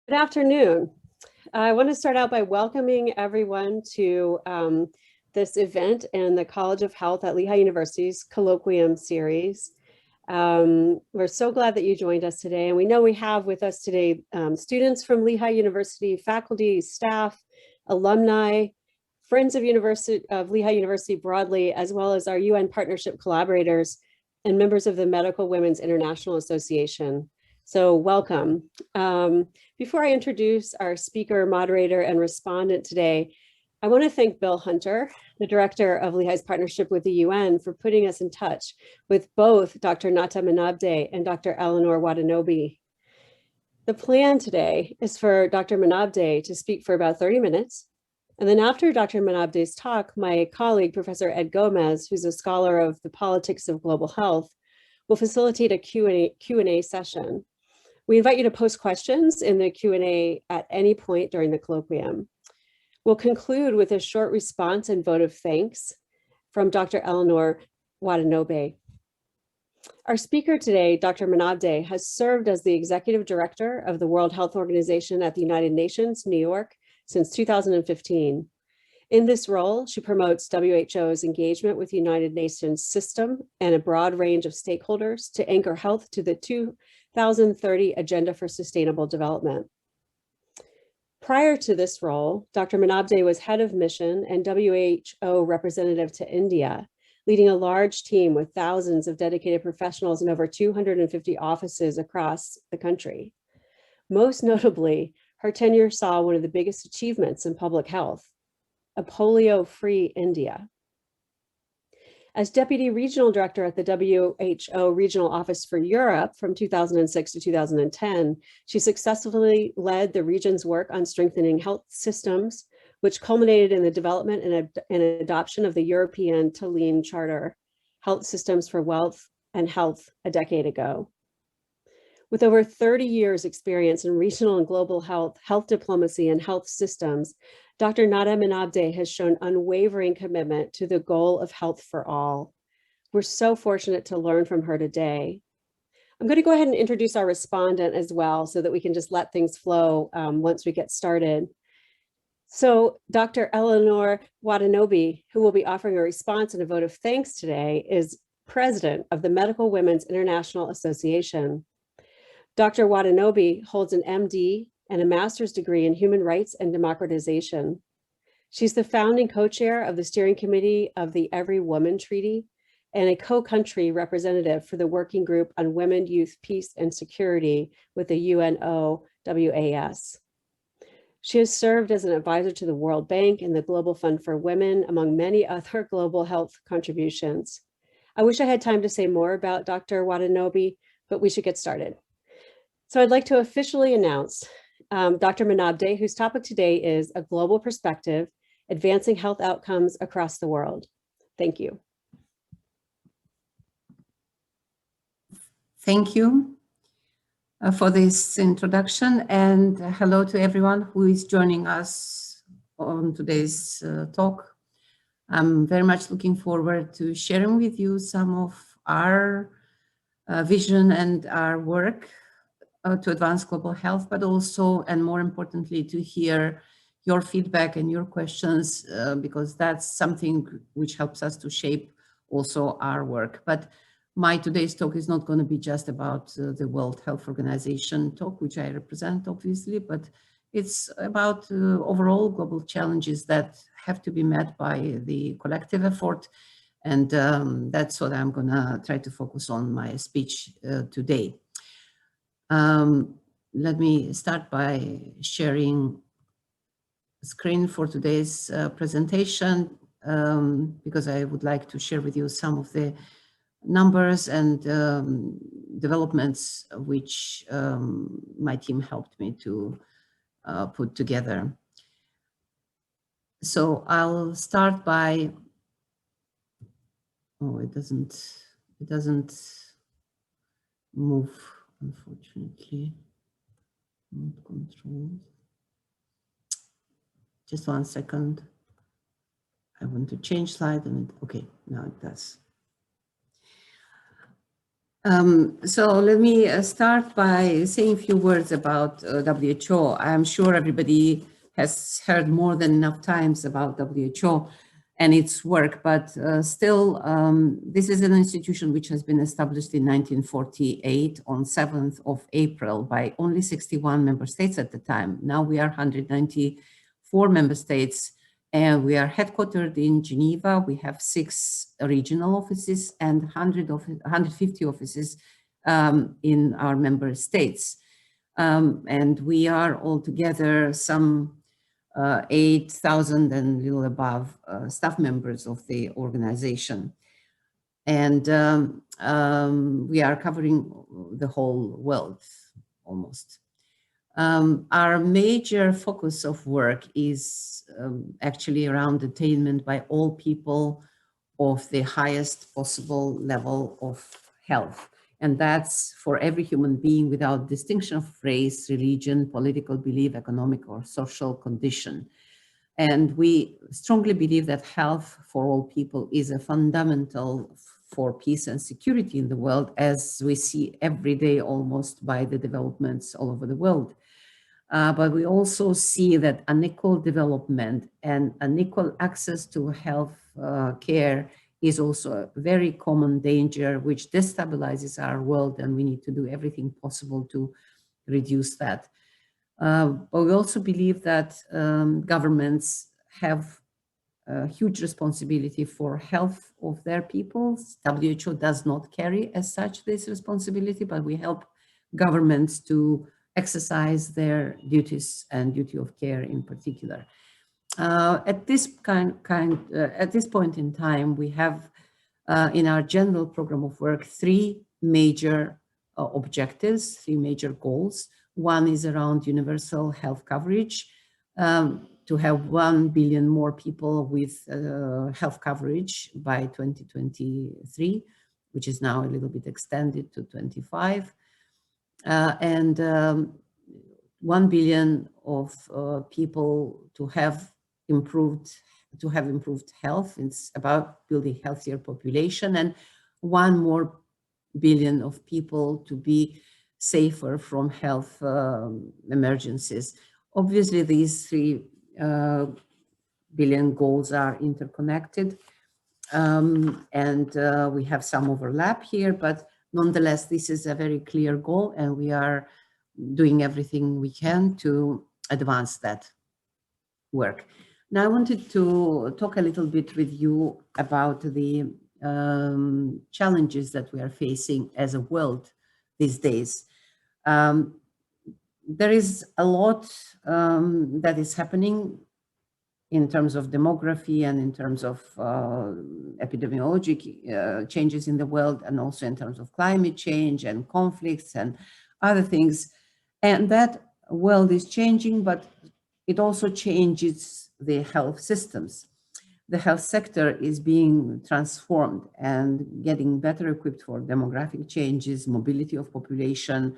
Good afternoon. I want to start out by welcoming everyone to this event in the College of Health at Lehigh University's Colloquium Series. We're so glad that you joined us today, and we know we have with us today students from Lehigh University, faculty, staff, alumni, friends of Lehigh University broadly, as well as our UN partnership collaborators and members of the Medical Women's International Association. So welcome. Before I introduce our speaker, moderator, and respondent today, I want to thank Bill Hunter, the director of Lehigh's partnership with the UN, for putting us in touch with both Dr. Nata Menabde and Dr. Eleanor Watanabe. The plan today is for Dr. Menabde to speak for about 30 minutes. And then after Dr. Menabde's talk, my colleague, Professor Ed Gomez, who's a scholar of the politics of global health, will facilitate a Q&A session. We invite you to post questions in the Q&A at any point during the colloquium. We'll conclude with a short response and vote of thanks from Dr. Eleanor Watanabe. Our speaker today, Dr. Menabde, has served as the executive director of the World Health Organization at the United Nations, New York, since 2015. In this role, she promotes WHO's engagement with the United Nations system and a broad range of stakeholders to anchor health to the 2030 Agenda for Sustainable Development. Prior to this role, Dr. Menabde was head of mission and WHO representative to India, leading a large team with thousands of dedicated professionals in over 250 offices across the country. Most notably, her tenure saw one of the biggest achievements in public health, a polio-free India. As Deputy Regional Director at the WHO Regional Office for Europe from 2006 to 2010, she successfully led the region's work on strengthening health systems, which culminated in the development and adoption of the European Tallinn Charter, Health Systems for Wealth and Health, a decade ago. With over 30 years experience in regional and global health diplomacy, and health systems, Dr. Nata Menabde has shown unwavering commitment to the goal of health for all. We're so fortunate to learn from her today. I'm going to go ahead and introduce our respondent as well so that we can just let things flow once we get started. So Dr. Eleanor Watanabe, who will be offering a response and a vote of thanks today, is president of the Medical Women's International Association. Dr. Watanabe holds an MD and a master's degree in human rights and democratization. She's the founding co-chair of the steering committee of the Every Woman Treaty and a co-country representative for the Working Group on Women, Youth, Peace, and Security with the UNOWAS. She has served as an advisor to the World Bank and the Global Fund for Women, among many other global health contributions. I wish I had time to say more about Dr. Watanabe, but we should get started. So I'd like to officially announce Dr. Menabde, whose topic today is A Global Perspective, Advancing Health Outcomes Across the World. Thank you. Thank you for this introduction, and hello to everyone who is joining us on today's talk. I'm very much looking forward to sharing with you some of our vision and our work to advance global health, but also, and more importantly, to hear your feedback and your questions, because that's something which helps us to shape also our work. But my today's talk is not going to be just about the World Health Organization talk, which I represent, obviously, but it's about overall global challenges that have to be met by the collective effort. And that's what I'm going to try to focus on my speech today. Let me start by sharing a screen for today's presentation, because I would like to share with you some of the numbers and developments which my team helped me to put together. So I'll start by, oh, it doesn't move, unfortunately, not controlled. Just 1 second. I want to change slide and okay, now it does. So let me start by saying a few words about WHO. I'm sure everybody has heard more than enough times about WHO and its work, but still, this is an institution which has been established in 1948 on 7th of April by only 61 member states at the time. Now we are 194 member states, and we are headquartered in Geneva. We have 6 regional offices and 150 offices in our member states. And we are altogether some 8,000 and a little above staff members of the organization. And we are covering the whole world almost. Our major focus of work is actually around attainment by all people of the highest possible level of health. And that's for every human being without distinction of race, religion, political belief, economic or social condition. And we strongly believe that health for all people is a fundamental for peace and security in the world, as we see every day almost by the developments all over the world. But we also see that unequal development and unequal access to health care is also a very common danger which destabilizes our world, and we need to do everything possible to reduce that. But we also believe that governments have a huge responsibility for health of their peoples. WHO does not carry as such this responsibility, but we help governments to exercise their duties and duty of care in particular. At this point in time, we have in our general program of work 3 major objectives, 3 major goals. One is around universal health coverage, to have 1 billion more people with health coverage by 2023, which is now a little bit extended to 25. And 1 billion of people to have improved health. It's about building healthier population, and 1 more billion of people to be safer from health emergencies. Obviously, these 3 billion goals are interconnected, and we have some overlap here, but nonetheless, this is a very clear goal, and we are doing everything we can to advance that work. Now, I wanted to talk a little bit with you about the challenges that we are facing as a world these days. There is a lot that is happening in terms of demography and in terms of epidemiologic changes in the world, and also in terms of climate change and conflicts and other things. And that world is changing, but it also changes the health systems. The health sector is being transformed and getting better equipped for demographic changes, mobility of population,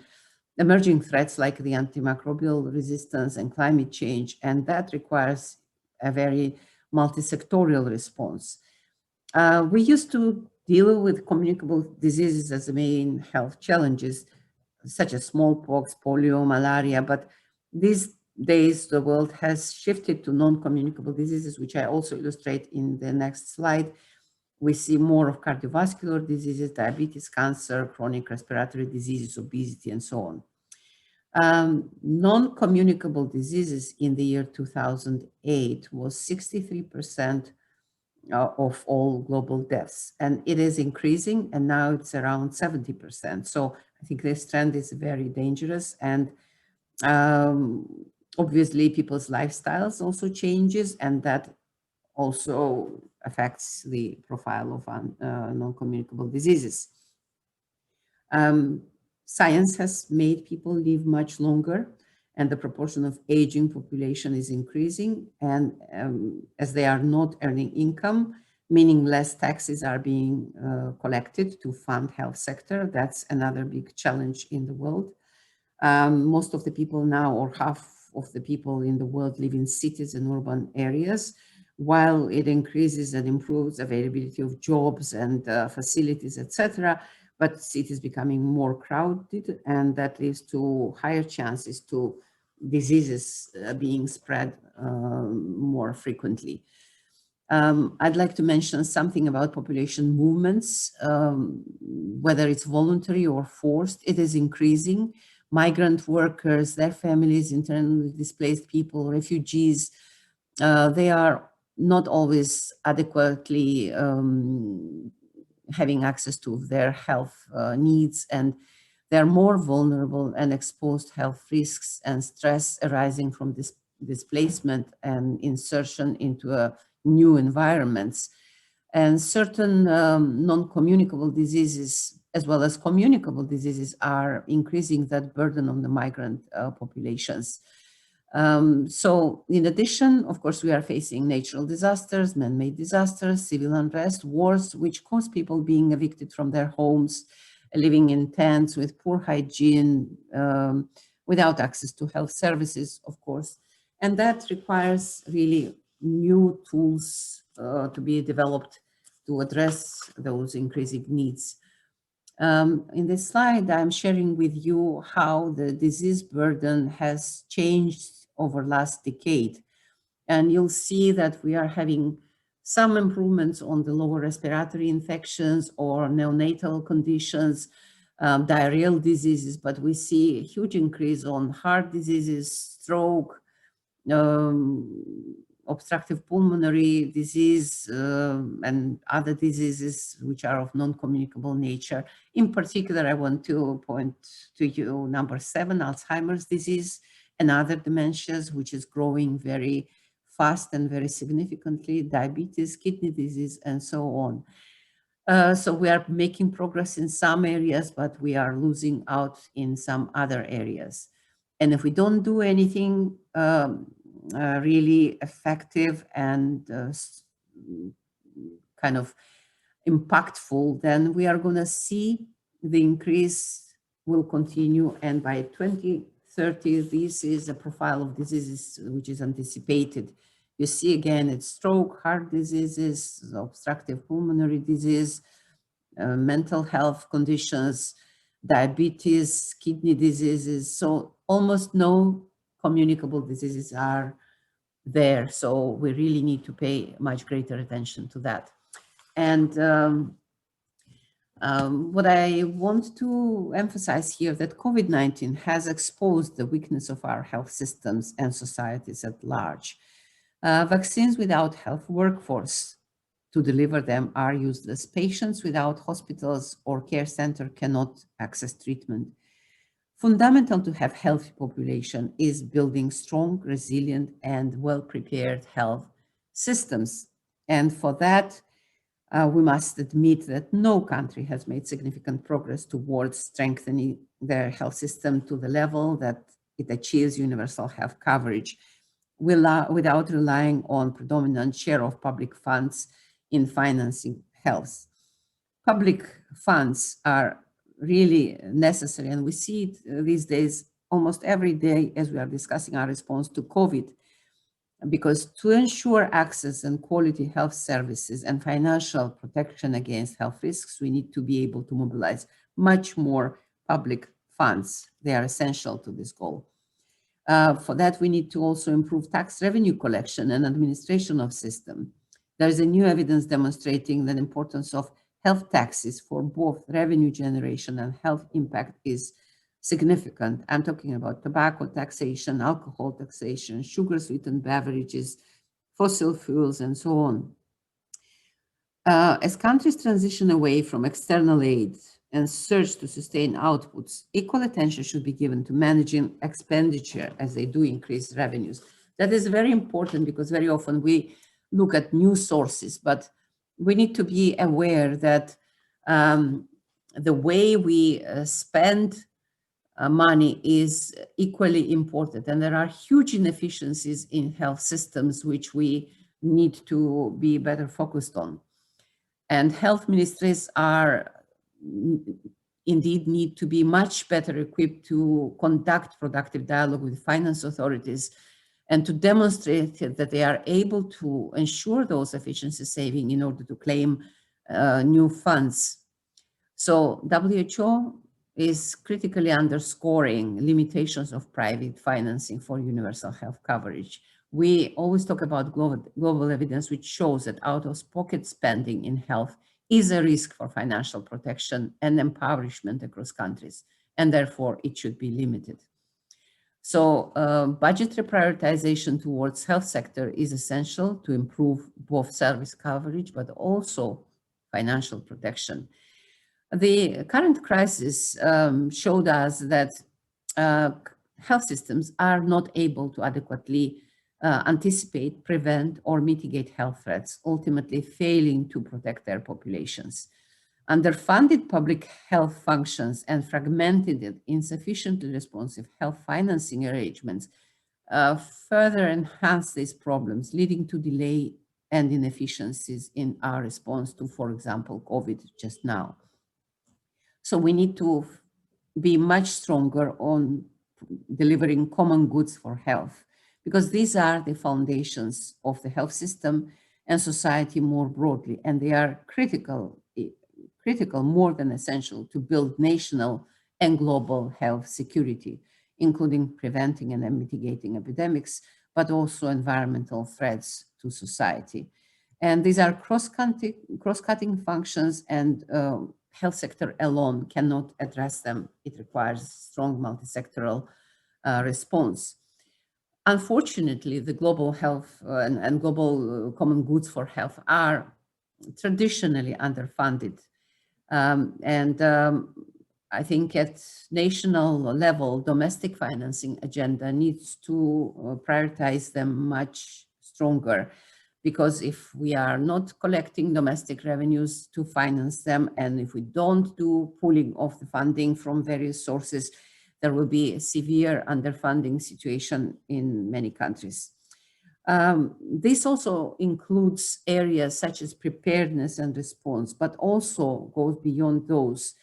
emerging threats like the antimicrobial resistance and climate change, and that requires a very multi-sectorial response. We used to deal with communicable diseases as the main health challenges, such as smallpox, polio, malaria, but these days the world has shifted to non-communicable diseases, which I also illustrate in the next slide. We see more of cardiovascular diseases, diabetes, cancer, chronic respiratory diseases, obesity, and so on. Non-communicable diseases in the year 2008 was 63% of all global deaths, and it is increasing, and now it's around 70%. So I think this trend is very dangerous, and obviously people's lifestyles also changes, and that also affects the profile of non-communicable diseases. Science has made people live much longer, and the proportion of aging population is increasing. And as they are not earning income, meaning less taxes are being collected to fund health sector, that's another big challenge in the world. Most of the people now, or half of the people in the world, live in cities and urban areas. While it increases and improves availability of jobs and facilities, etc., but cities becoming more crowded, and that leads to higher chances to diseases being spread more frequently. I'd like to mention something about population movements, whether it's voluntary or forced, it is increasing. Migrant workers, their families, internally displaced people, refugees, they are not always adequately having access to their health needs, and they're more vulnerable and exposed to health risks and stress arising from this displacement and insertion into new environments. And certain non-communicable diseases as well as communicable diseases are increasing that burden on the migrant populations. So in addition, of course, we are facing natural disasters, man-made disasters, civil unrest, wars, which cause people being evicted from their homes, living in tents with poor hygiene, without access to health services, of course. And that requires really new tools to be developed to address those increasing needs. In this slide, I'm sharing with you how the disease burden has changed over last decade. And you'll see that we are having some improvements on the lower respiratory infections or neonatal conditions, diarrheal diseases, but we see a huge increase on heart diseases, stroke, obstructive pulmonary disease, and other diseases which are of non-communicable nature. In particular, I want to point to you number 7, Alzheimer's disease and other dementias, which is growing very fast and very significantly, diabetes, kidney disease, and so on. So we are making progress in some areas, but we are losing out in some other areas. And if we don't do anything really effective and kind of impactful, then we are going to see the increase will continue. And by 2030, this is a profile of diseases which is anticipated. You see again, it's stroke, heart diseases, obstructive pulmonary disease, mental health conditions, diabetes, kidney diseases. So almost no communicable diseases are there. So we really need to pay much greater attention to that. And what I want to emphasize here that COVID-19 has exposed the weakness of our health systems and societies at large. Vaccines without health workforce to deliver them are useless. Patients without hospitals or care center cannot access treatment. Fundamental to have healthy population is building strong, resilient, and well-prepared health systems. And for that, we must admit that no country has made significant progress towards strengthening their health system to the level that it achieves universal health coverage without relying on predominant share of public funds in financing health. Public funds are really necessary, and we see it these days almost every day as we are discussing our response to COVID, because to ensure access and quality health services and financial protection against health risks, we need to be able to mobilize much more public funds. They are essential to this goal. For that, we need to also improve tax revenue collection and administration of system. There is a new evidence demonstrating the importance of health taxes for both revenue generation and health impact is significant. I'm talking about tobacco taxation, alcohol taxation, sugar-sweetened beverages, fossil fuels, and so on. As countries transition away from external aid and search to sustain outputs, equal attention should be given to managing expenditure as they do increase revenues. That is very important because very often we look at new sources, but we need to be aware that the way we spend money is equally important. And there are huge inefficiencies in health systems which we need to be better focused on. And health ministries are indeed need to be much better equipped to conduct productive dialogue with finance authorities and to demonstrate that they are able to ensure those efficiency savings in order to claim new funds. So WHO is critically underscoring limitations of private financing for universal health coverage. We always talk about global evidence, which shows that out-of-pocket spending in health is a risk for financial protection and empowerment across countries, and therefore it should be limited. So budgetary prioritization towards health sector is essential to improve both service coverage, but also financial protection. The current crisis showed us that health systems are not able to adequately anticipate, prevent, or mitigate health threats, ultimately failing to protect their populations. Underfunded public health functions and fragmented and insufficiently responsive health financing arrangements further enhance these problems, leading to delay and inefficiencies in our response to, for example, COVID just now. So we need to be much stronger on delivering common goods for health, because these are the foundations of the health system and society more broadly, and they are critical, more than essential to build national and global health security, including preventing and mitigating epidemics, but also environmental threats to society. And these are cross-cutting functions, and health sector alone cannot address them. It requires strong multi-sectoral response. Unfortunately, the global health and global common goods for health are traditionally underfunded. I think at national level, domestic financing agenda needs to prioritize them much stronger, because if we are not collecting domestic revenues to finance them, and if we don't do pooling of the funding from various sources, there will be a severe underfunding situation in many countries. This also includes areas such as preparedness and response, but also goes beyond those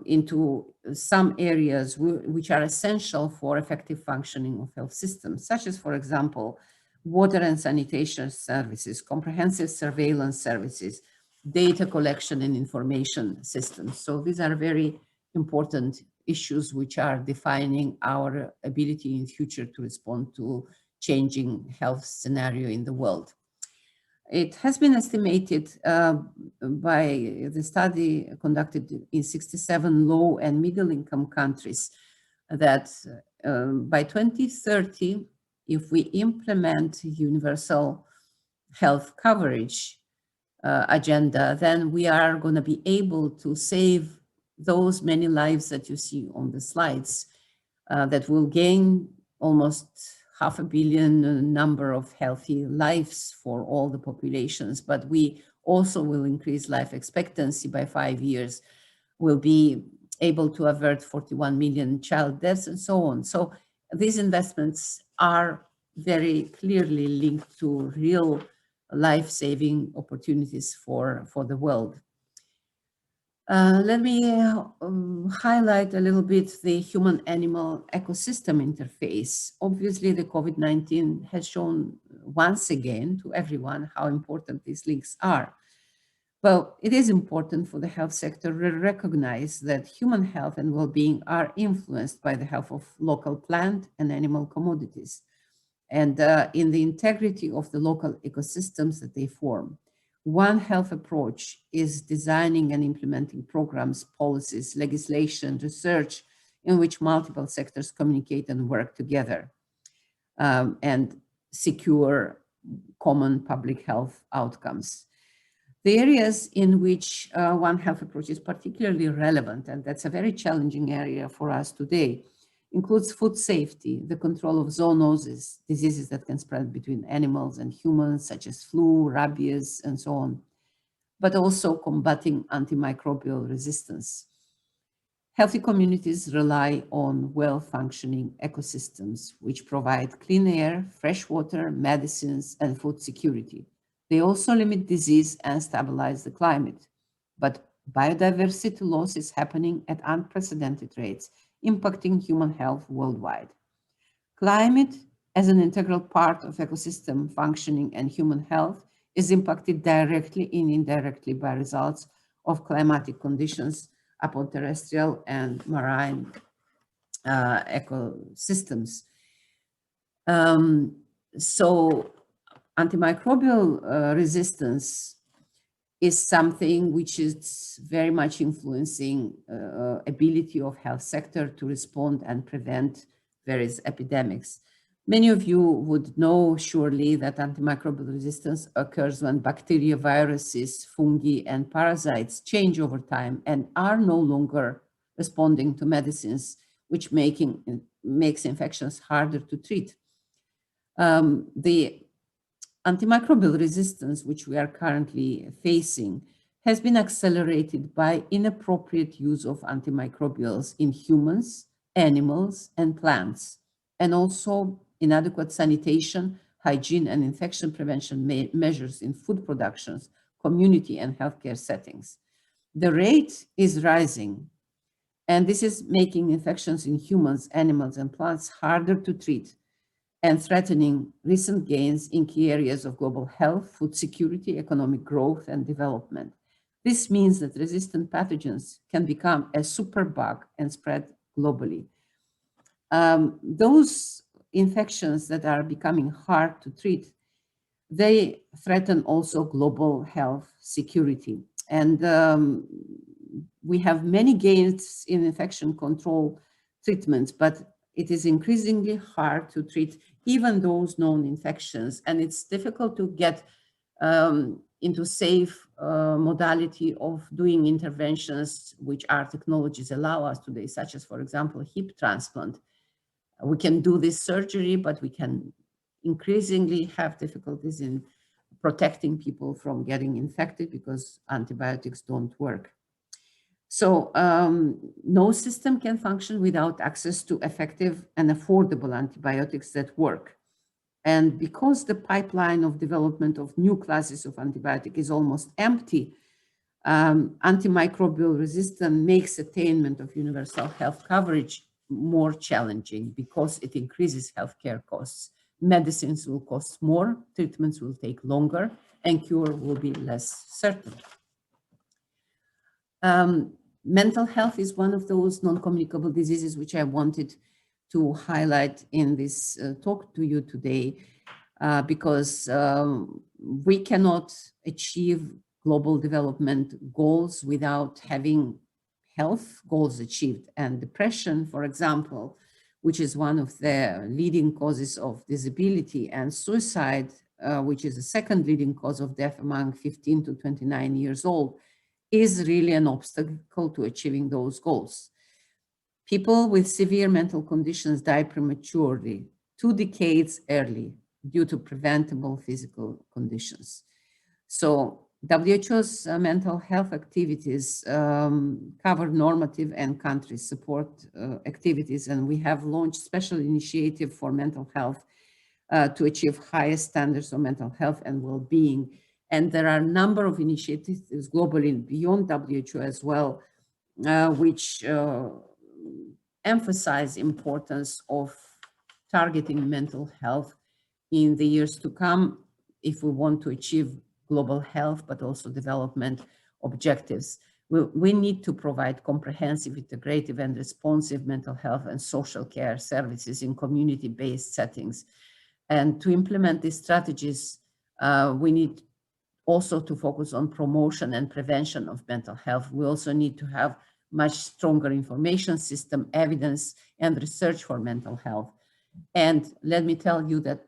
into some areas which are essential for effective functioning of health systems, such as, for example, water and sanitation services, comprehensive surveillance services, data collection and information systems. So these are very important issues which are defining our ability in future to respond to changing health scenario in the world. It has been estimated by the study conducted in 67 low and middle income countries that by 2030, if we implement universal health coverage agenda, then we are going to be able to save those many lives that you see on the slides, that will gain almost 500 million number of healthy lives for all the populations, but we also will increase life expectancy by 5 years. We'll be able to avert 41 million child deaths and so on. So these investments are very clearly linked to real life-saving opportunities for the world. Let me highlight a little bit the human-animal ecosystem interface. Obviously, the COVID-19 has shown once again to everyone how important these links are. Well, it is important for the health sector to recognize that human health and well-being are influenced by the health of local plant and animal commodities, and in the integrity of the local ecosystems that they form. One health approach is designing and implementing programs, policies, legislation, research, in which multiple sectors communicate and work together and secure common public health outcomes. The areas in which One Health approach is particularly relevant, and that's a very challenging area for us today, includes food safety, the control of zoonoses, diseases that can spread between animals and humans, such as flu, rabies, and so on, but also combating antimicrobial resistance. Healthy communities rely on well-functioning ecosystems, which provide clean air, fresh water, medicines, and food security. They also limit disease and stabilize the climate. But biodiversity loss is happening at unprecedented rates, impacting human health worldwide. Climate, as an integral part of ecosystem functioning and human health, is impacted directly and indirectly by results of climatic conditions upon terrestrial and marine ecosystems. So antimicrobial resistance is something which is very much influencing ability of health sector to respond and prevent various epidemics. Many of you would know surely that antimicrobial resistance occurs when bacteria, viruses, fungi, and parasites change over time and are no longer responding to medicines, which makes infections harder to treat. The antimicrobial resistance, which we are currently facing, has been accelerated by inappropriate use of antimicrobials in humans, animals, and plants, and also inadequate sanitation, hygiene, and infection prevention measures in food productions, community, and healthcare settings. The rate is rising, and this is making infections in humans, animals, and plants harder to treat and threatening recent gains in key areas of global health, food security, economic growth, and development. This means that resistant pathogens can become a superbug and spread globally. Those infections that are becoming hard to treat, they threaten also global health security. And we have many gains in infection control treatments, but it is increasingly hard to treat even those known infections. And it's difficult to get into safe modality of doing interventions, which our technologies allow us today, such as, for example, hip transplant. We can do this surgery, but we can increasingly have difficulties in protecting people from getting infected because antibiotics don't work. So no system can function without access to effective and affordable antibiotics that work. And because the pipeline of development of new classes of antibiotic is almost empty, antimicrobial resistance makes attainment of universal health coverage more challenging because it increases healthcare costs. Medicines will cost more, treatments will take longer, and cure will be less certain. Mental health is one of those non-communicable diseases which I wanted to highlight in this talk to you today, because we cannot achieve global development goals without having health goals achieved. And depression, for example, which is one of the leading causes of disability, and suicide, which is the second leading cause of death among 15 to 29 years old, is really an obstacle to achieving those goals. People with severe mental conditions die prematurely, 2 decades early, due to preventable physical conditions. So WHO's mental health activities cover normative and country support activities, and we have launched special initiative for mental health to achieve highest standards of mental health and well-being. And there are a number of initiatives globally beyond WHO as well, which emphasize importance of targeting mental health in the years to come if we want to achieve global health, but also development objectives. We need to provide comprehensive, integrative, and responsive mental health and social care services in community-based settings. And to implement these strategies, we need also to focus on promotion and prevention of mental health. We also need to have much stronger information system, evidence, and research for mental health. And let me tell you that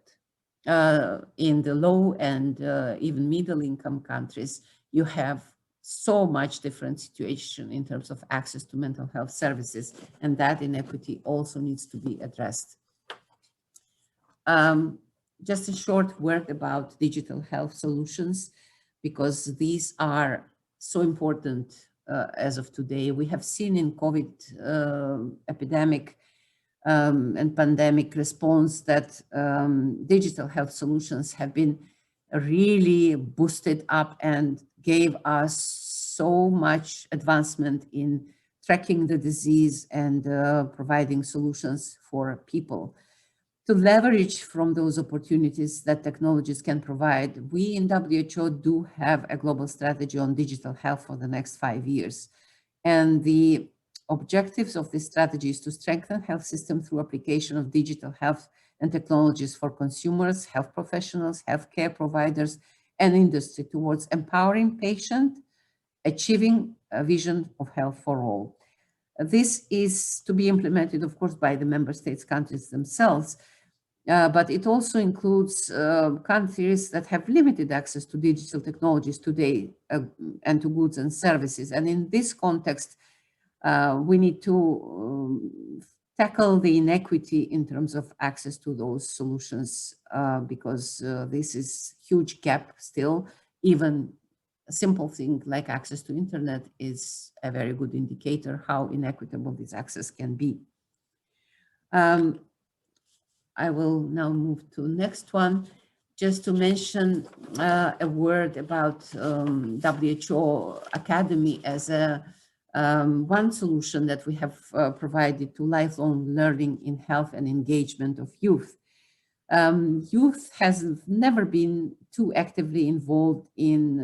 in the low and even middle income countries, you have so much different situation in terms of access to mental health services, and that inequity also needs to be addressed. Just a short word about digital health solutions, because these are so important as of today. We have seen in COVID epidemic and pandemic response that digital health solutions have been really boosted up and gave us so much advancement in tracking the disease and providing solutions for people. To leverage from those opportunities that technologies can provide, we in WHO do have a global strategy on digital health for the next 5 years. And the objectives of this strategy is to strengthen health system through application of digital health and technologies for consumers, health professionals, healthcare providers, and industry towards empowering patient, achieving a vision of health for all. This is to be implemented, of course, by the member states, countries themselves, but it also includes countries that have limited access to digital technologies today and to goods and services. And in this context, we need to tackle the inequity in terms of access to those solutions because this is huge gap still. Even a simple thing like access to internet is a very good indicator how inequitable this access can be. I will now move to next one, just to mention a word about WHO Academy as a one solution that we have provided to lifelong learning in health and engagement of youth. Youth has never been too actively involved in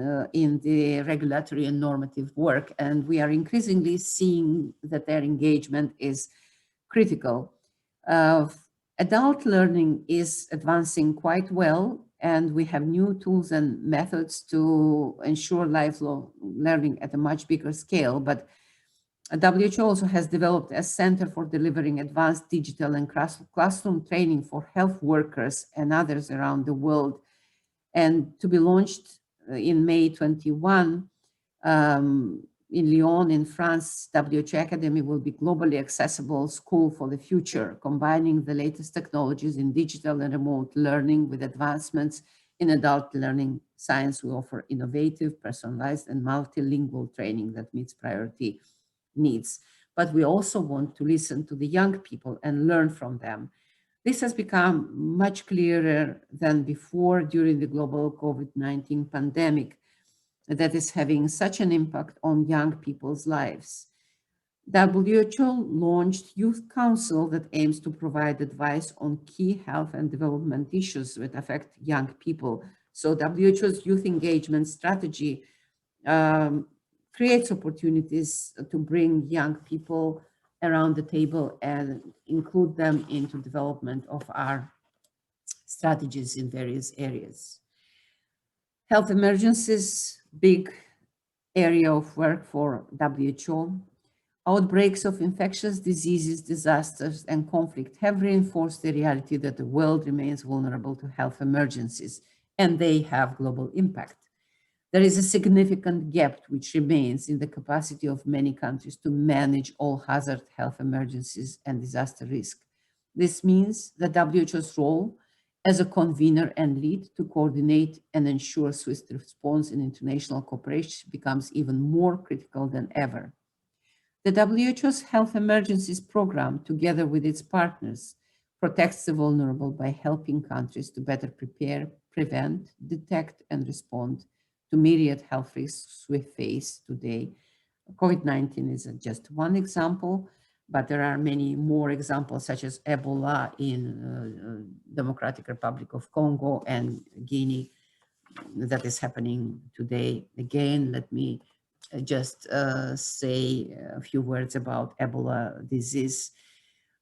the regulatory and normative work, and we are increasingly seeing that their engagement is critical. Adult learning is advancing quite well, and we have new tools and methods to ensure lifelong learning at a much bigger scale. But WHO also has developed a center for delivering advanced digital and classroom training for health workers and others around the world. And to be launched in May 21, in Lyon, in France, WHO Academy will be globally accessible school for the future, combining the latest technologies in digital and remote learning with advancements in adult learning science. We offer innovative, personalized, and multilingual training that meets priority needs. But we also want to listen to the young people and learn from them. This has become much clearer than before during the global COVID-19 pandemic that is having such an impact on young people's lives. WHO launched Youth Council that aims to provide advice on key health and development issues that affect young people. So WHO's youth engagement strategy creates opportunities to bring young people around the table and include them into development of our strategies in various areas. Health emergencies, big area of work for WHO. Outbreaks of infectious diseases, disasters, and conflict have reinforced the reality that the world remains vulnerable to health emergencies, and they have global impact. There is a significant gap which remains in the capacity of many countries to manage all hazard health emergencies and disaster risk. This means that WHO's role as a convener and lead to coordinate and ensure swift response in international cooperation becomes even more critical than ever. The WHO's Health Emergencies Program, together with its partners, protects the vulnerable by helping countries to better prepare, prevent, detect, and respond to myriad health risks we face today. COVID-19 is just one example, but there are many more examples, such as Ebola in Democratic Republic of Congo and Guinea that is happening today. Again, let me just say a few words about Ebola disease.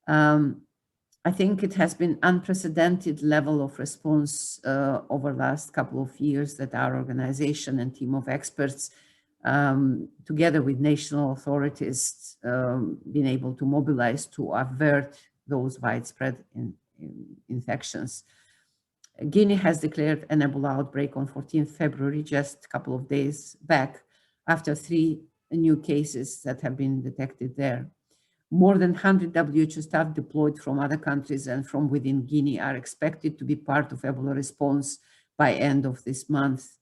I think it has been unprecedented level of response over the last couple of years that our organization and team of experts, together with national authorities, been able to mobilize to avert those widespread infections. Guinea has declared an Ebola outbreak on 14th February, just a couple of days back, after 3 new cases that have been detected there. More than 100 WHO staff deployed from other countries and from within Guinea are expected to be part of Ebola response by end of this month.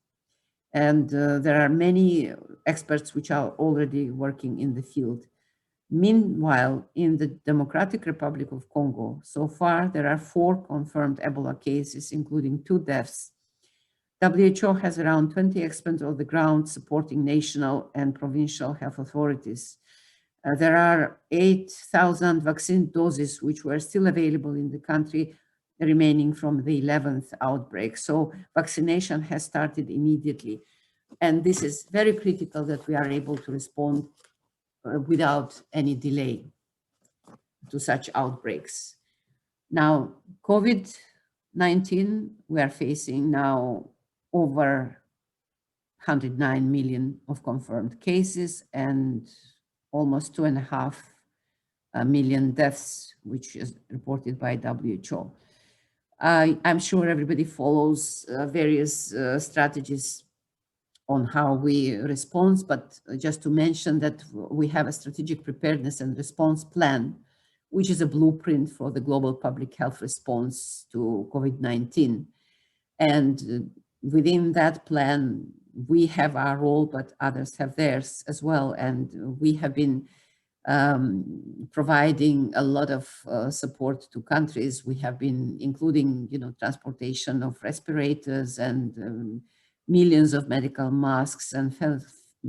And there are many experts which are already working in the field. Meanwhile, in the Democratic Republic of Congo, so far there are 4 confirmed Ebola cases, including 2 deaths. WHO has around 20 experts on the ground supporting national and provincial health authorities. There are 8,000 vaccine doses which were still available in the country remaining from the 11th outbreak. So vaccination has started immediately. And this is very critical that we are able to respond without any delay to such outbreaks. Now, COVID-19, we are facing now over 109 million of confirmed cases and almost 2.5 million deaths, which is reported by WHO. I'm sure everybody follows various strategies on how we respond, but just to mention that we have a strategic preparedness and response plan, which is a blueprint for the global public health response to COVID-19. And within that plan, we have our role, but others have theirs as well. And we have been providing a lot of support to countries. We have been including, transportation of respirators and millions of medical masks and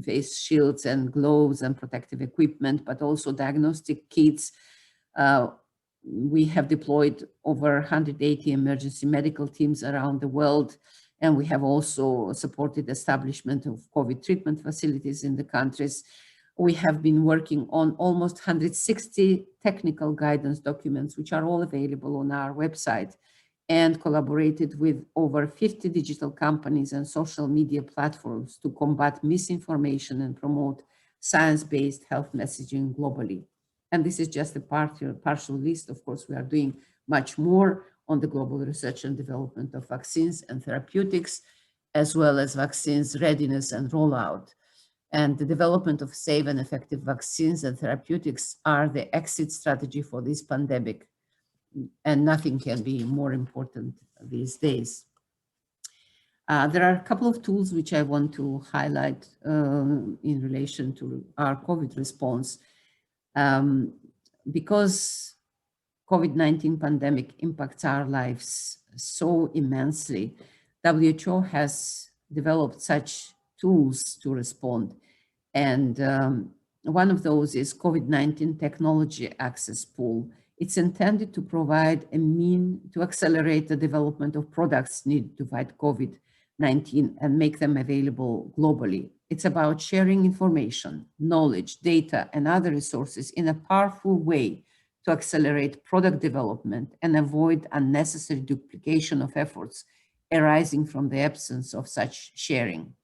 face shields and gloves and protective equipment, but also diagnostic kits. We have deployed over 180 emergency medical teams around the world. And we have also supported establishment of COVID treatment facilities in the countries. We have been working on almost 160 technical guidance documents, which are all available on our website, and collaborated with over 50 digital companies and social media platforms to combat misinformation and promote science-based health messaging globally. And this is just a partial list. Of course, we are doing much more on the global research and development of vaccines and therapeutics, as well as vaccines readiness and rollout. And the development of safe and effective vaccines and therapeutics are the exit strategy for this pandemic. And nothing can be more important these days. There are a couple of tools which I want to highlight in relation to our COVID response. Because COVID-19 pandemic impacts our lives so immensely, WHO has developed such tools to respond. And one of those is COVID-19 Technology Access Pool. It's intended to provide a mean to accelerate the development of products needed to fight COVID-19 and make them available globally. It's about sharing information, knowledge, data, and other resources in a powerful way to accelerate product development and avoid unnecessary duplication of efforts arising from the absence of such sharing.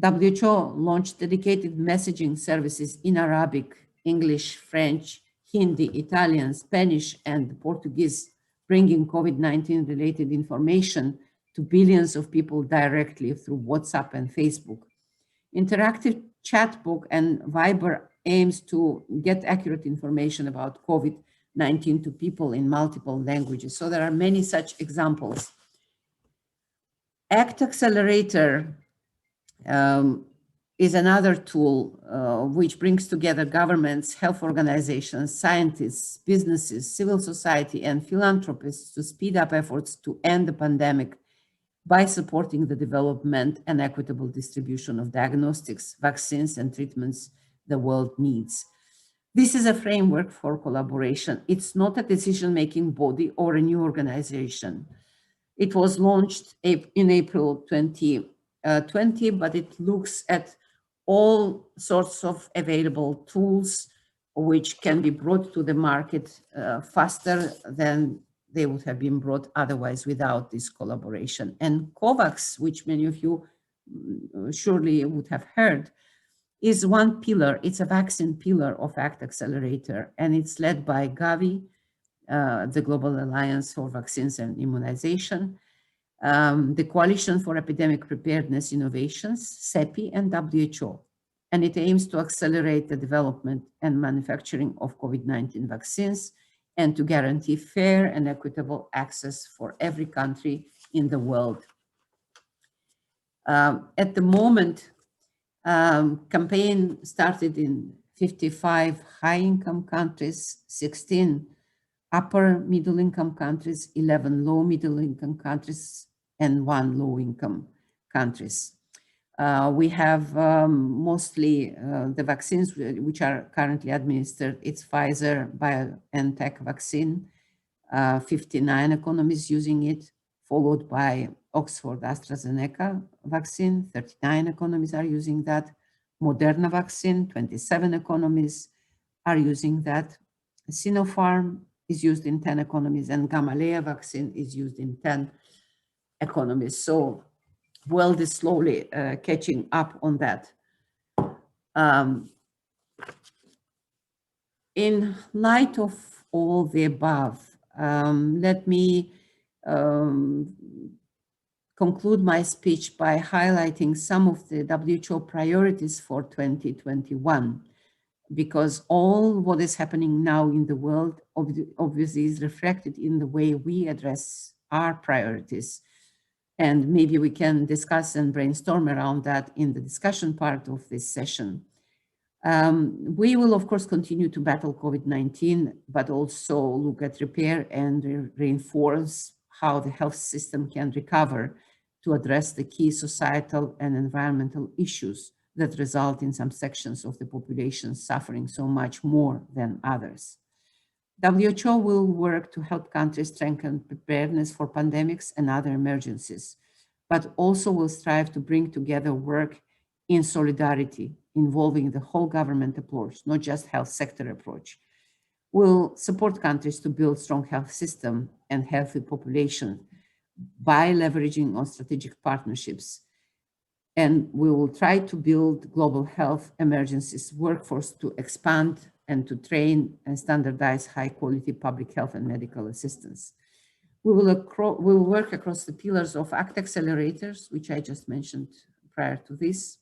WHO launched dedicated messaging services in Arabic, English, French, Hindi, Italian, Spanish, and Portuguese, bringing COVID-19 related information to billions of people directly through WhatsApp and Facebook. Interactive chat book and Viber aims to get accurate information about COVID-19 to people in multiple languages. So there are many such examples. Accelerator is another tool which brings together governments, health organizations, scientists, businesses, civil society, and philanthropists to speed up efforts to end the pandemic by supporting the development and equitable distribution of diagnostics, vaccines, and treatments the world needs. This is a framework for collaboration. It's not a decision-making body or a new organization. It was launched in April 2020, but it looks at all sorts of available tools which can be brought to the market faster than they would have been brought otherwise without this collaboration. And COVAX, which many of you surely would have heard, is one pillar. It's a vaccine pillar of Accelerator, and it's led by Gavi, the Global Alliance for Vaccines and Immunization, the Coalition for Epidemic Preparedness Innovations, CEPI, and WHO. And it aims to accelerate the development and manufacturing of COVID-19 vaccines and to guarantee fair and equitable access for every country in the world. At the moment, campaign started in 55 high-income countries, 16 upper middle-income countries, 11 low middle-income countries, and 1 low-income countries. We have mostly the vaccines which are currently administered. It's Pfizer BioNTech vaccine, 59 economies using it, followed by Oxford AstraZeneca vaccine, 39 economies are using that. Moderna vaccine, 27 economies are using that. Sinopharm is used in 10 economies, and Gamaleya vaccine is used in 10 economies. So world is slowly catching up on that. In light of all the above, let me conclude my speech by highlighting some of the WHO priorities for 2021, because all what is happening now in the world obviously is reflected in the way we address our priorities. And maybe we can discuss and brainstorm around that in the discussion part of this session. We will, of course, continue to battle COVID-19, but also look at repair and reinforce how the health system can recover to address the key societal and environmental issues that result in some sections of the population suffering so much more than others. WHO will work to help countries strengthen preparedness for pandemics and other emergencies, but also will strive to bring together work in solidarity, involving the whole government approach, not just health sector approach. We'll support countries to build strong health system and healthy population by leveraging on strategic partnerships. And we will try to build global health emergencies workforce to expand and to train and standardize high quality public health and medical assistance. We will work across the pillars of ACT accelerators, which I just mentioned prior to this,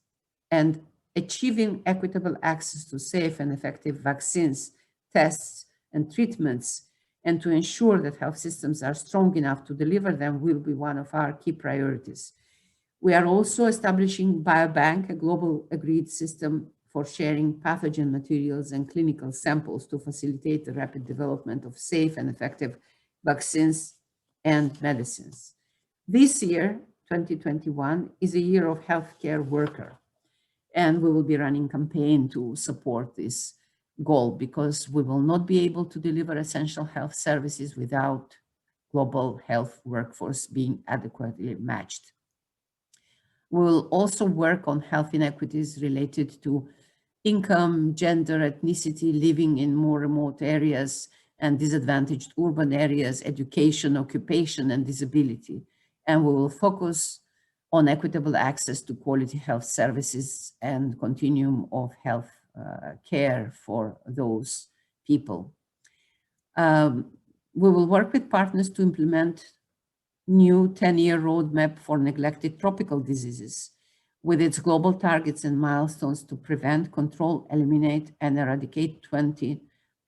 and achieving equitable access to safe and effective vaccines, tests, and treatments, and to ensure that health systems are strong enough to deliver them will be one of our key priorities. We are also establishing Biobank, a global agreed system for sharing pathogen materials and clinical samples to facilitate the rapid development of safe and effective vaccines and medicines. This year, 2021, is a year of healthcare worker, and we will be running a campaign to support this goal, because we will not be able to deliver essential health services without global health workforce being adequately matched. We will also work on health inequities related to income, gender, ethnicity, living in more remote areas and disadvantaged urban areas, education, occupation, and disability. And we will focus on equitable access to quality health services and continuum of health care for those people. We will work with partners to implement new 10-year roadmap for neglected tropical diseases with its global targets and milestones to prevent, control, eliminate, and eradicate 20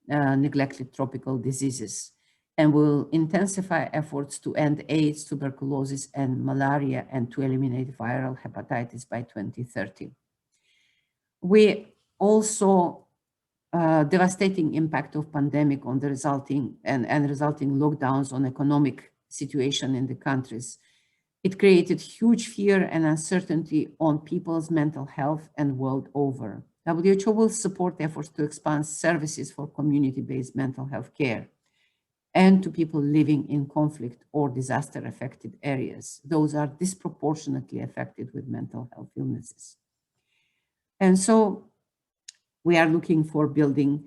neglected tropical diseases. And will intensify efforts to end AIDS, tuberculosis, and malaria, and to eliminate viral hepatitis by 2030. We also devastating impact of pandemic on the resulting lockdowns on economic situation in the countries. It created huge fear and uncertainty on people's mental health and world over. WHO will support efforts to expand services for community-based mental health care and to people living in conflict or disaster-affected areas. Those are disproportionately affected with mental health illnesses. And so we are looking for building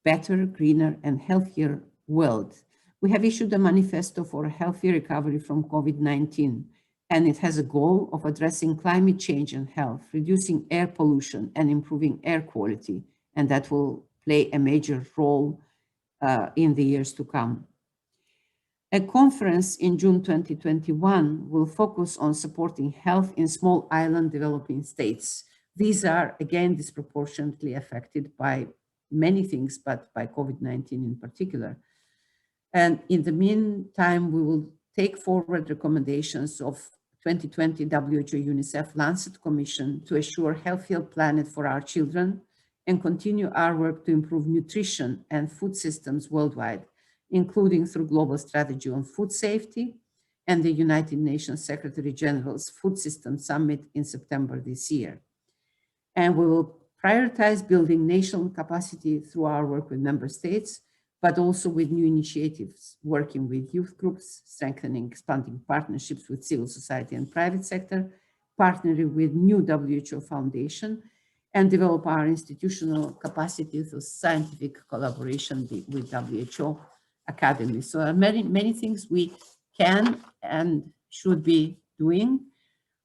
better, greener, and healthier world. We have issued a manifesto for a healthy recovery from COVID-19, and it has a goal of addressing climate change and health, reducing air pollution and improving air quality, and that will play a major role in the years to come. A conference in June 2021 will focus on supporting health in small island developing states. These are, again, disproportionately affected by many things, but by COVID-19 in particular. And in the meantime, we will take forward recommendations of 2020 WHO UNICEF Lancet Commission to assure healthier planet for our children and continue our work to improve nutrition and food systems worldwide, including through Global Strategy on Food Safety and the United Nations Secretary General's Food System Summit in September this year. And we will prioritize building national capacity through our work with member states but also with new initiatives, working with youth groups, strengthening, expanding partnerships with civil society and private sector, partnering with new WHO Foundation, and develop our institutional capacity through scientific collaboration with WHO Academy. So there are many things we can and should be doing,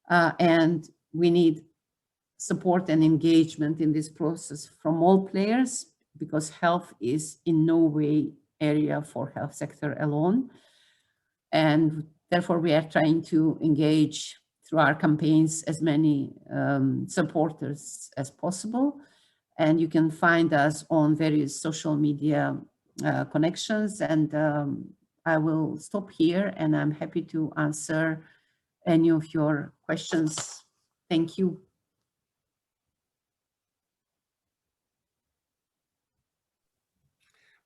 and we need support and engagement in this process from all players, because health is in no way area for health sector alone. And therefore we are trying to engage through our campaigns as many supporters as possible. And you can find us on various social media connections. And I will stop here, and I'm happy to answer any of your questions. Thank you.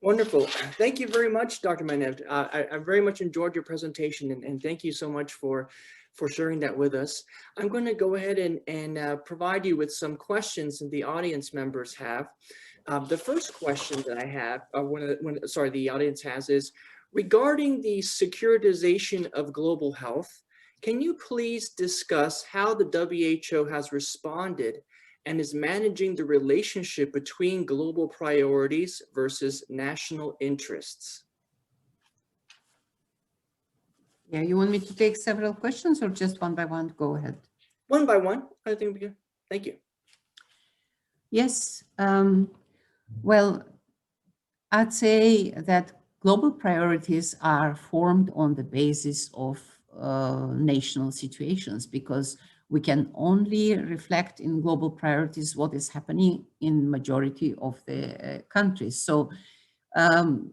Wonderful. Thank you very much, Dr. Menabde. I very much enjoyed your presentation, and thank you so much for sharing that with us. I'm going to go ahead and provide you with some questions that the audience members have. The first question that I have, the audience has, is regarding the securitization of global health. Can you please discuss how the WHO has responded and is managing the relationship between global priorities versus national interests? Yeah, you want me to take several questions or just one by one? Go ahead. One by one, I think we can. Thank you. Yes. Well, I'd say that global priorities are formed on the basis of national situations, because we can only reflect in global priorities what is happening in majority of the countries. So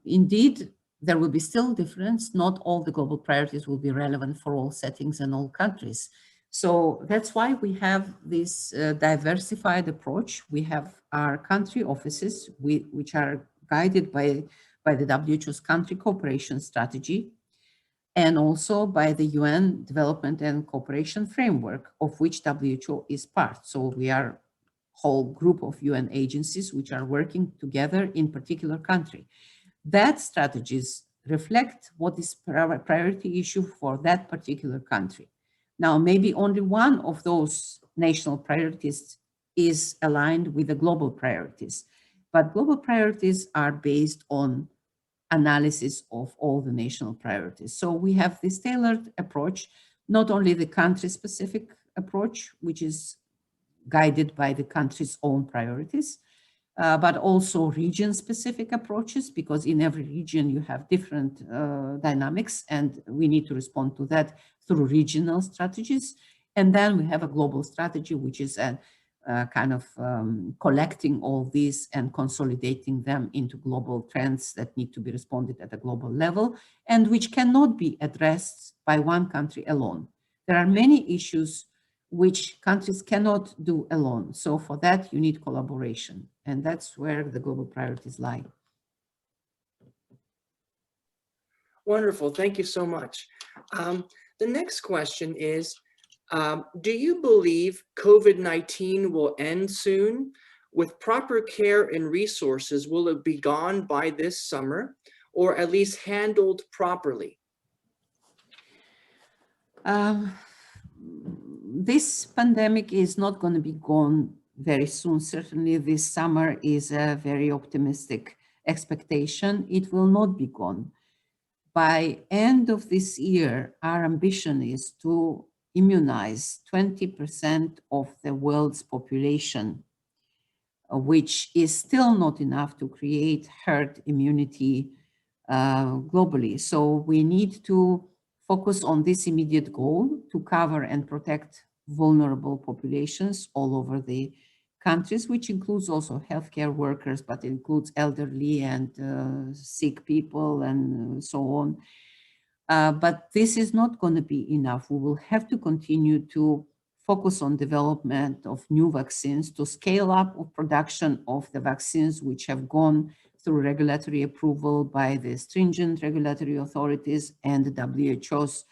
indeed, there will be still difference. Not all the global priorities will be relevant for all settings and all countries. So that's why we have this diversified approach. We have our country offices, which are guided by the WHO's country cooperation strategy, and also by the UN Development and Cooperation Framework, of which WHO is part. So we are a whole group of UN agencies which are working together in particular country. That strategies reflect what is priority issue for that particular country. Now, maybe only one of those national priorities is aligned with the global priorities, but global priorities are based on analysis of all the national priorities. So we have this tailored approach, not only the country-specific approach, which is guided by the country's own priorities, but also region-specific approaches, because in every region you have different dynamics, and we need to respond to that through regional strategies. And then we have a global strategy, which is a kind of collecting all these and consolidating them into global trends that need to be responded at a global level, and which cannot be addressed by one country alone. There are many issues which countries cannot do alone. So for that, you need collaboration. And that's where the global priorities lie. Wonderful. Thank you so much. The next question is, do you believe COVID-19 will end soon? With proper care and resources, will it be gone by this summer, or at least handled properly? This pandemic is not going to be gone very soon. Certainly this summer is a very optimistic expectation. It will not be gone. By end of this year, our ambition is to immunize 20% of the world's population, which is still not enough to create herd immunity globally. So we need to focus on this immediate goal to cover and protect vulnerable populations all over the countries, which includes also healthcare workers, but includes elderly and sick people and so on. But this is not going to be enough. We will have to continue to focus on development of new vaccines, to scale up of production of the vaccines which have gone through regulatory approval by the stringent regulatory authorities and the WHO's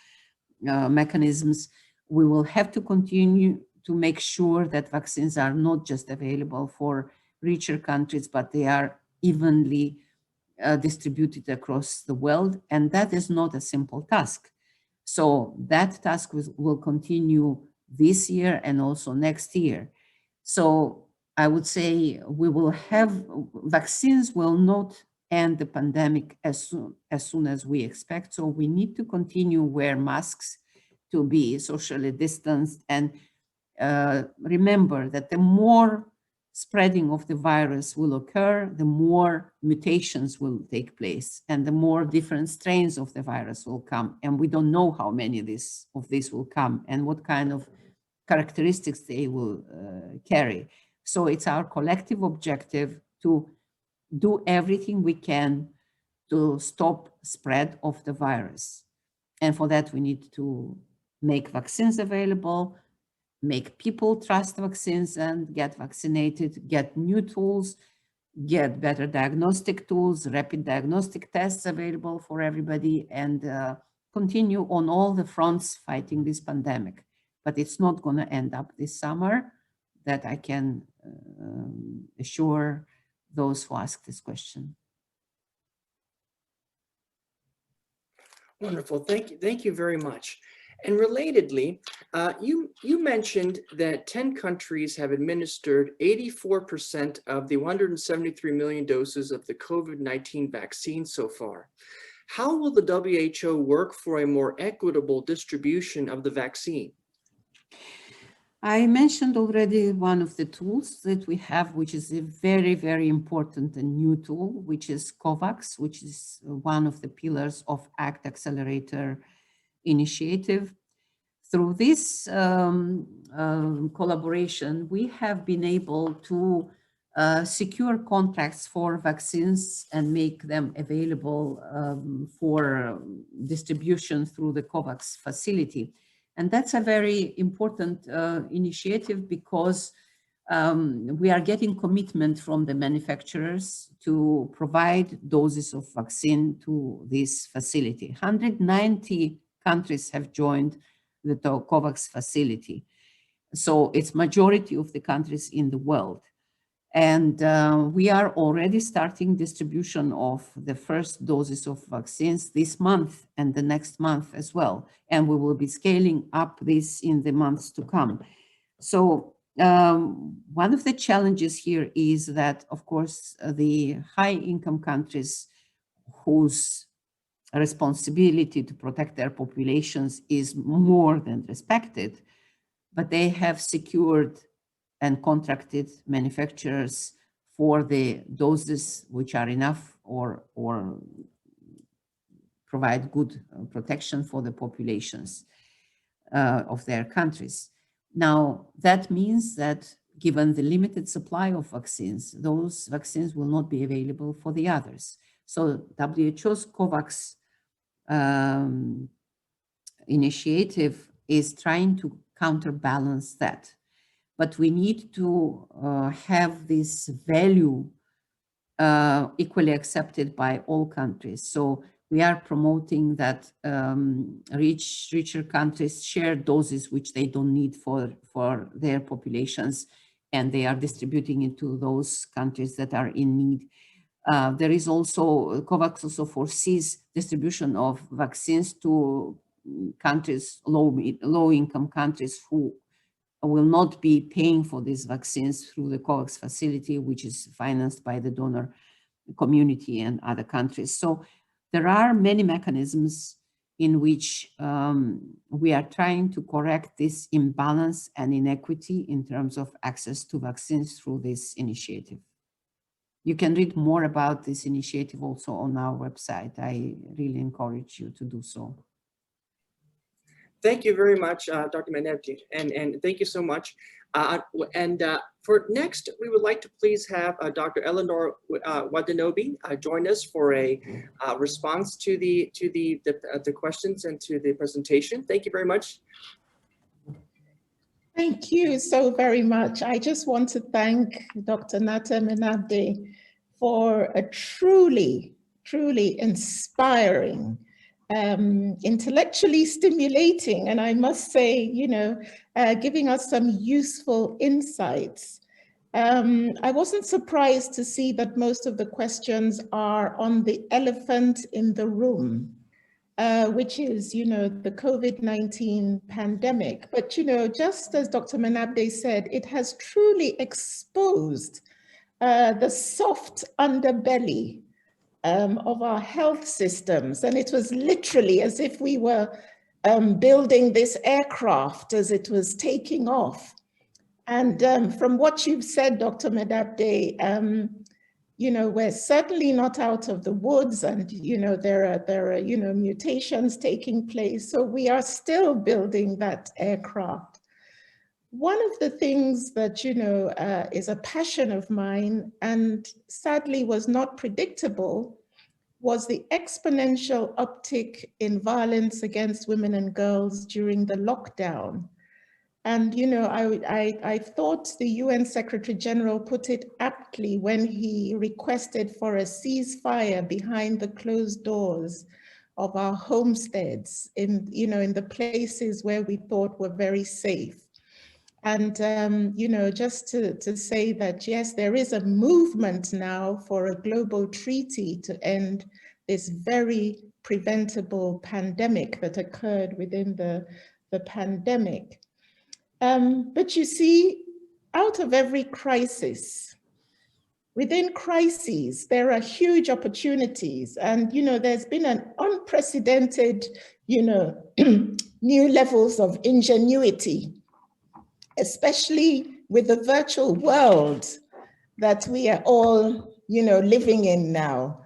mechanisms. We will have to continue to make sure that vaccines are not just available for richer countries, but they are evenly distributed across the world, and that is not a simple task. So that task will continue this year and also next year. So I would say we will have, vaccines will not end the pandemic as soon as we expect. So we need to continue wear masks, to be socially distanced, and remember that the more spreading of the virus will occur, the more mutations will take place, and the more different strains of the virus will come. And we don't know how many of this will come and what kind of characteristics they will carry. So it's our collective objective to do everything we can to stop spread of the virus. And for that, we need to make vaccines available, make people trust vaccines and get vaccinated, get new tools, get better diagnostic tools, rapid diagnostic tests available for everybody, and continue on all the fronts fighting this pandemic. But it's not going to end up this summer. That I can assure those who ask this question. Wonderful. Thank you very much. And relatedly, you mentioned that 10 countries have administered 84% of the 173 million doses of the COVID-19 vaccine so far. How will the WHO work for a more equitable distribution of the vaccine? I mentioned already one of the tools that we have, which is a very, very important and new tool, which is COVAX, which is one of the pillars of Accelerator initiative. Through this collaboration, we have been able to secure contracts for vaccines and make them available for distribution through the COVAX facility. And that's a very important initiative because we are getting commitment from the manufacturers to provide doses of vaccine to this facility. 190 countries have joined the COVAX facility. So it's majority of the countries in the world. And we are already starting distribution of the first doses of vaccines this month and the next month as well. And we will be scaling up this in the months to come. So one of the challenges here is that, of course, the high income countries whose responsibility to protect their populations is more than respected, but they have secured and contracted manufacturers for the doses which are enough or provide good protection for the populations of their countries. Now, that means that given the limited supply of vaccines, those vaccines will not be available for the others. So WHO's COVAX initiative is trying to counterbalance that. But we need to have this value equally accepted by all countries. So we are promoting that richer countries share doses which they don't need for their populations, and they are distributing it to those countries that are in need. There is also, COVAX also foresees distribution of vaccines to countries, low-income countries who will not be paying for these vaccines through the COVAX facility, which is financed by the donor community and other countries. So there are many mechanisms in which we are trying to correct this imbalance and inequity in terms of access to vaccines through this initiative. You can read more about this initiative also on our website. I really encourage you to do so. Thank you very much, Dr. Menabde, and thank you so much. For next, we would like to please have Dr. Eleanor Wadenobi join us for a response to the questions and to the presentation. Thank you very much. Thank you so very much. I just want to thank Dr. Nata Menabde for a truly, truly inspiring, intellectually stimulating, and I must say, you know, giving us some useful insights I wasn't surprised to see that most of the questions are on the elephant in the room, which is, the COVID-19 pandemic. But, just as Dr. Menabde said, it has truly exposed the soft underbelly of our health systems. And it was literally as if we were building this aircraft as it was taking off. And from what you've said, Dr. Menabde, we're certainly not out of the woods, and there are mutations taking place. So we are still building that aircraft. One of the things that is a passion of mine, and sadly was not predictable, was the exponential uptick in violence against women and girls during the lockdown. And, I thought the UN Secretary General put it aptly when he requested for a ceasefire behind the closed doors of our homesteads in the places where we thought were very safe. And, just to say that, yes, there is a movement now for a global treaty to end this very preventable pandemic that occurred within the pandemic. But you see, out of every crisis, within crises, there are huge opportunities. And, there's been an unprecedented, new levels of ingenuity, especially with the virtual world that we are all, living in now.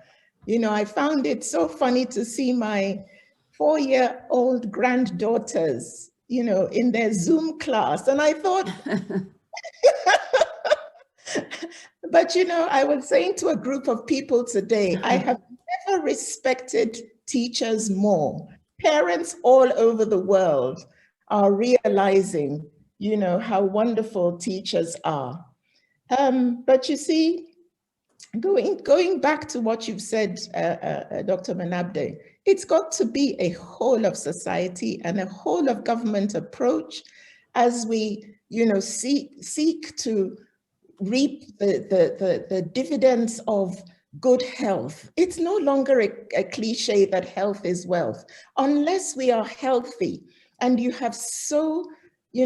I found it so funny to see my 4-year-old granddaughters in their Zoom class. And I thought, but I was saying to a group of people today, I have never respected teachers more. Parents all over the world are realizing, how wonderful teachers are. But you see, going back to what you've said, Dr. Menabde, it's got to be a whole of society and a whole of government approach as we, seek to reap the dividends of good health. It's no longer a cliche that health is wealth. Unless we are healthy, and you have so,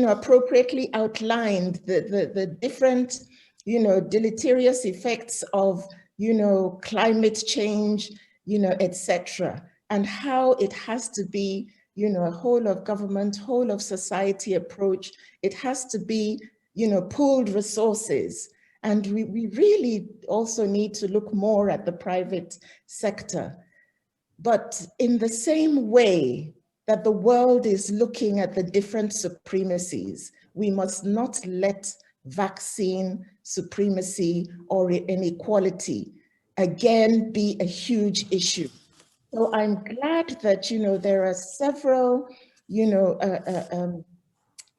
appropriately outlined the different, deleterious effects of, climate change, etc., and how it has to be, a whole of government, whole of society approach. It has to be, pooled resources. And we really also need to look more at the private sector. But in the same way that the world is looking at the different supremacies, we must not let vaccine supremacy or inequality again be a huge issue. So I'm glad that, there are several,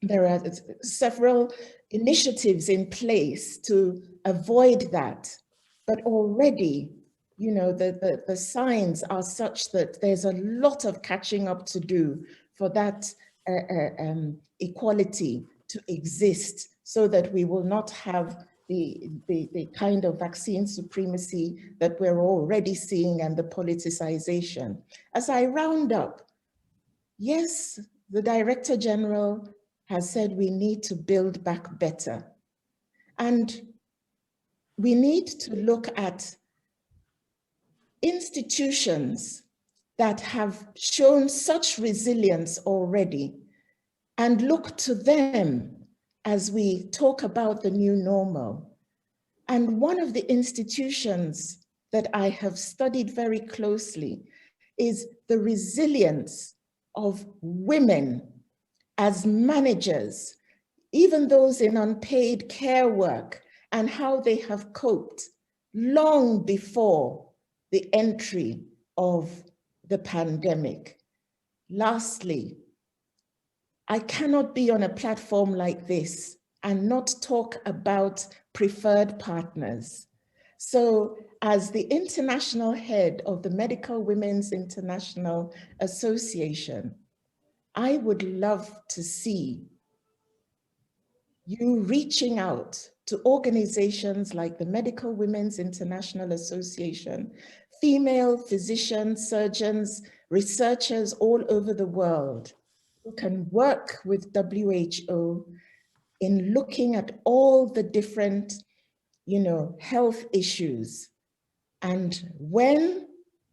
there are several initiatives in place to avoid that. But already, the signs are such that there's a lot of catching up to do for that equality to exist, so that we will not have the kind of vaccine supremacy that we're already seeing and the politicization. As I round up, yes, the Director General has said we need to build back better. And we need to look at institutions that have shown such resilience already and look to them as we talk about the new normal. And one of the institutions that I have studied very closely is the resilience of women as managers, even those in unpaid care work, and how they have coped long before the entry of the pandemic. Lastly, I cannot be on a platform like this and not talk about preferred partners. So as the international head of the Medical Women's International Association, I would love to see you reaching out to organizations like the Medical Women's International Association, female physicians, surgeons, researchers all over the world who can work with WHO in looking at all the different, health issues. And when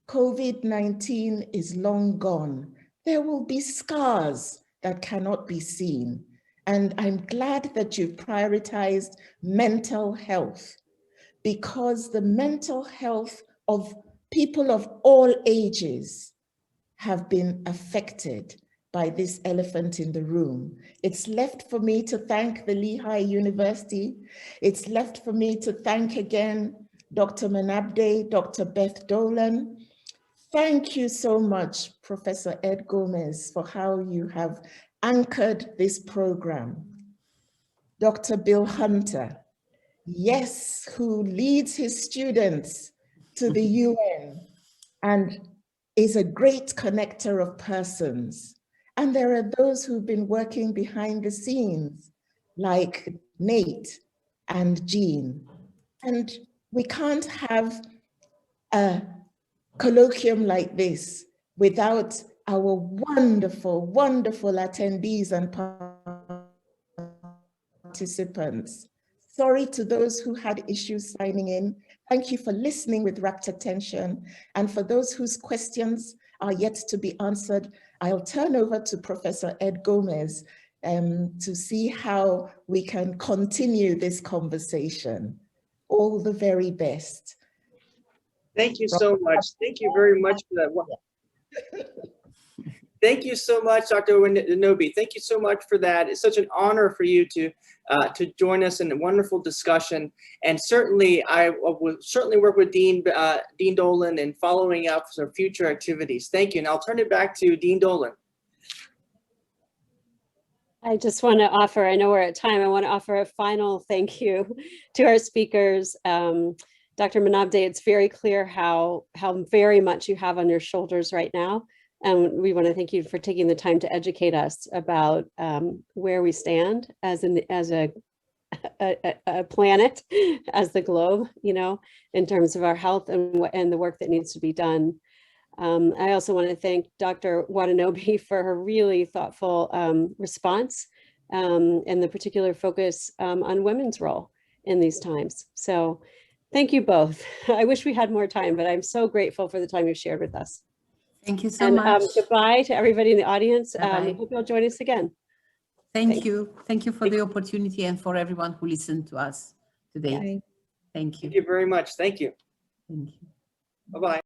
COVID-19 is long gone, there will be scars that cannot be seen. And I'm glad that you've prioritized mental health, because the mental health of people of all ages have been affected by this elephant in the room. It's left for me to thank the Lehigh University. It's left for me to thank again Dr. Menabde, Dr. Beth Dolan. Thank you so much, Professor Ed Gomez, for how you have anchored this program. Dr. Bill Hunter, yes, who leads his students to the UN and is a great connector of persons. And there are those who've been working behind the scenes, like Nate and Jean. And we can't have a colloquium like this without our wonderful, wonderful attendees and participants. Sorry to those who had issues signing in. Thank you for listening with rapt attention. And for those whose questions are yet to be answered, I'll turn over to Professor Ed Gomez to see how we can continue this conversation. All the very best. Thank you so much. Thank you very much for that. Thank you so much, Dr. Menabde. Thank you so much for that. It's such an honor for you to join us in a wonderful discussion. And certainly, I will certainly work with Dean Dolan in following up for future activities. Thank you. And I'll turn it back to Dean Dolan. I just want to offer, I know we're at time, I want to offer a final thank you to our speakers. Dr. Menabde, it's very clear how very much you have on your shoulders right now. And we want to thank you for taking the time to educate us about where we stand as a planet, as the globe, in terms of our health and the work that needs to be done. I also want to thank Dr. Watanabe for her really thoughtful response and the particular focus on women's role in these times. So thank you both. I wish we had more time, but I'm so grateful for the time you've shared with us. Thank you so much. Goodbye to everybody in the audience. Bye-bye. Hope you'll join us again. Thank you. Thank you for the opportunity and for everyone who listened to us today. Bye. Thank you. Thank you very much. Thank you. Thank you. Bye-bye.